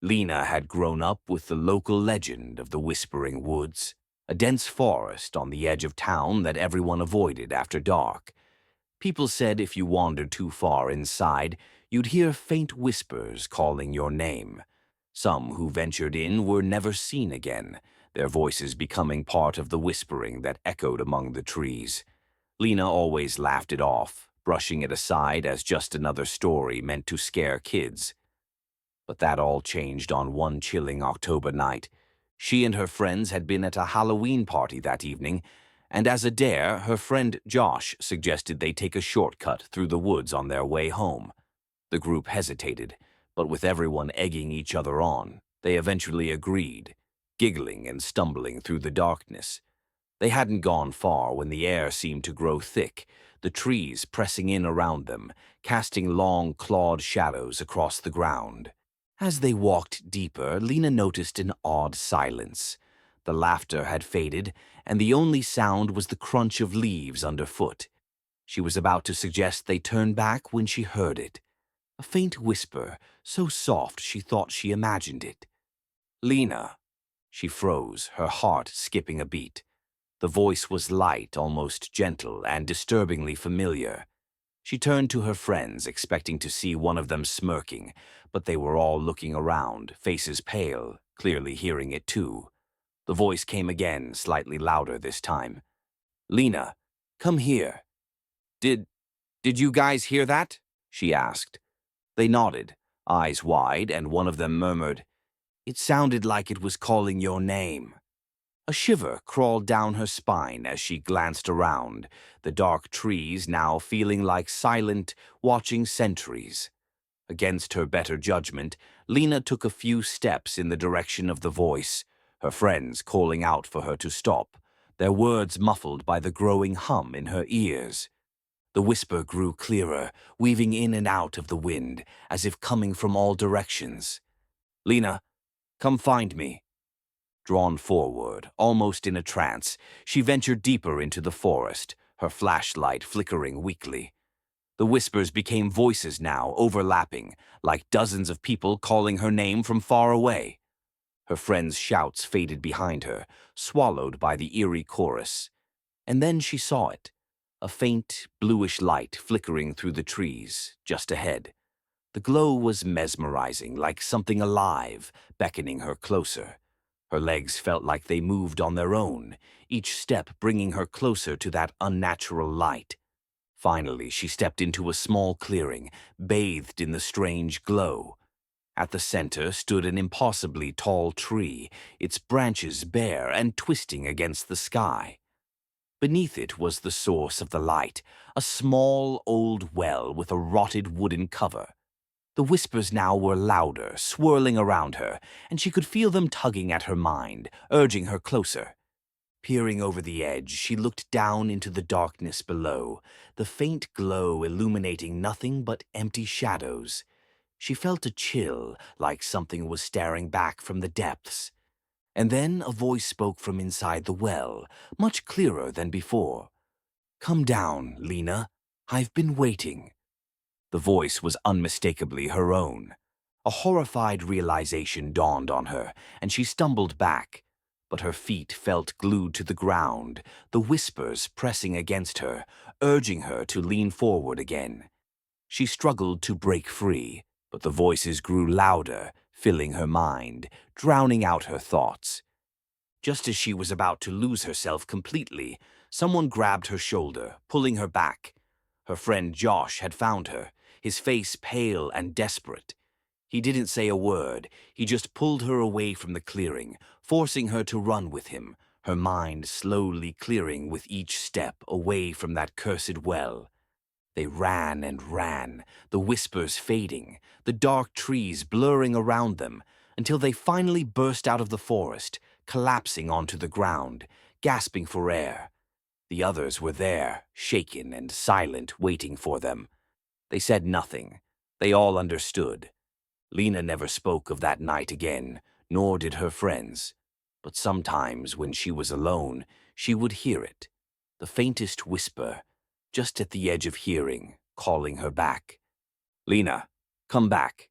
Lina had grown up with the local legend of the Whispering Woods, a dense forest on the edge of town that everyone avoided after dark. People said if you wandered too far inside, you'd hear faint whispers calling your name. Some who ventured in were never seen again, their voices becoming part of the whispering that echoed among the trees. Lina always laughed it off, brushing it aside as just another story meant to scare kids. But that all changed on one chilling October night. She and her friends had been at a Halloween party that evening, and as a dare, her friend Josh suggested they take a shortcut through the woods on their way home. The group hesitated, but with everyone egging each other on, they eventually agreed, giggling and stumbling through the darkness. They hadn't gone far when the air seemed to grow thick, the trees pressing in around them, casting long, clawed shadows across the ground. As they walked deeper, Lina noticed an odd silence. The laughter had faded, and the only sound was the crunch of leaves underfoot. She was about to suggest they turn back when she heard it. A faint whisper, so soft she thought she imagined it. "Lina." She froze, her heart skipping a beat. The voice was light, almost gentle, and disturbingly familiar. She turned to her friends, expecting to see one of them smirking, but they were all looking around, faces pale, clearly hearing it too. The voice came again, slightly louder this time. "Lina, come here." Did you guys hear that?" she asked. They nodded, eyes wide, and one of them murmured, "It sounded like it was calling your name." A shiver crawled down her spine as she glanced around, the dark trees now feeling like silent, watching sentries. Against her better judgment, Lina took a few steps in the direction of the voice, her friends calling out for her to stop, their words muffled by the growing hum in her ears. The whisper grew clearer, weaving in and out of the wind, as if coming from all directions. "Lina, come find me." Drawn forward, almost in a trance, she ventured deeper into the forest, her flashlight flickering weakly. The whispers became voices now, overlapping, like dozens of people calling her name from far away. Her friends' shouts faded behind her, swallowed by the eerie chorus. And then she saw it, a faint, bluish light flickering through the trees, just ahead. The glow was mesmerizing, like something alive, beckoning her closer. Her legs felt like they moved on their own, each step bringing her closer to that unnatural light. Finally, she stepped into a small clearing, bathed in the strange glow. At the center stood an impossibly tall tree, its branches bare and twisting against the sky. Beneath it was the source of the light, a small old well with a rotted wooden cover. The whispers now were louder, swirling around her, and she could feel them tugging at her mind, urging her closer. Peering over the edge, she looked down into the darkness below, the faint glow illuminating nothing but empty shadows. She felt a chill, like something was staring back from the depths. And then a voice spoke from inside the well, much clearer than before. "Come down, Lina. I've been waiting." The voice was unmistakably her own. A horrified realization dawned on her, and she stumbled back. But her feet felt glued to the ground, the whispers pressing against her, urging her to lean forward again. She struggled to break free, but the voices grew louder, filling her mind, drowning out her thoughts. Just as she was about to lose herself completely, someone grabbed her shoulder, pulling her back. Her friend Josh had found her, his face pale and desperate. He didn't say a word, he just pulled her away from the clearing, forcing her to run with him, her mind slowly clearing with each step away from that cursed well. They ran and ran, the whispers fading, the dark trees blurring around them, until they finally burst out of the forest, collapsing onto the ground, gasping for air. The others were there, shaken and silent, waiting for them. They said nothing. They all understood. Lina never spoke of that night again, nor did her friends. But sometimes, when she was alone, she would hear it, the faintest whisper, just at the edge of hearing, calling her back. "Lina, come back."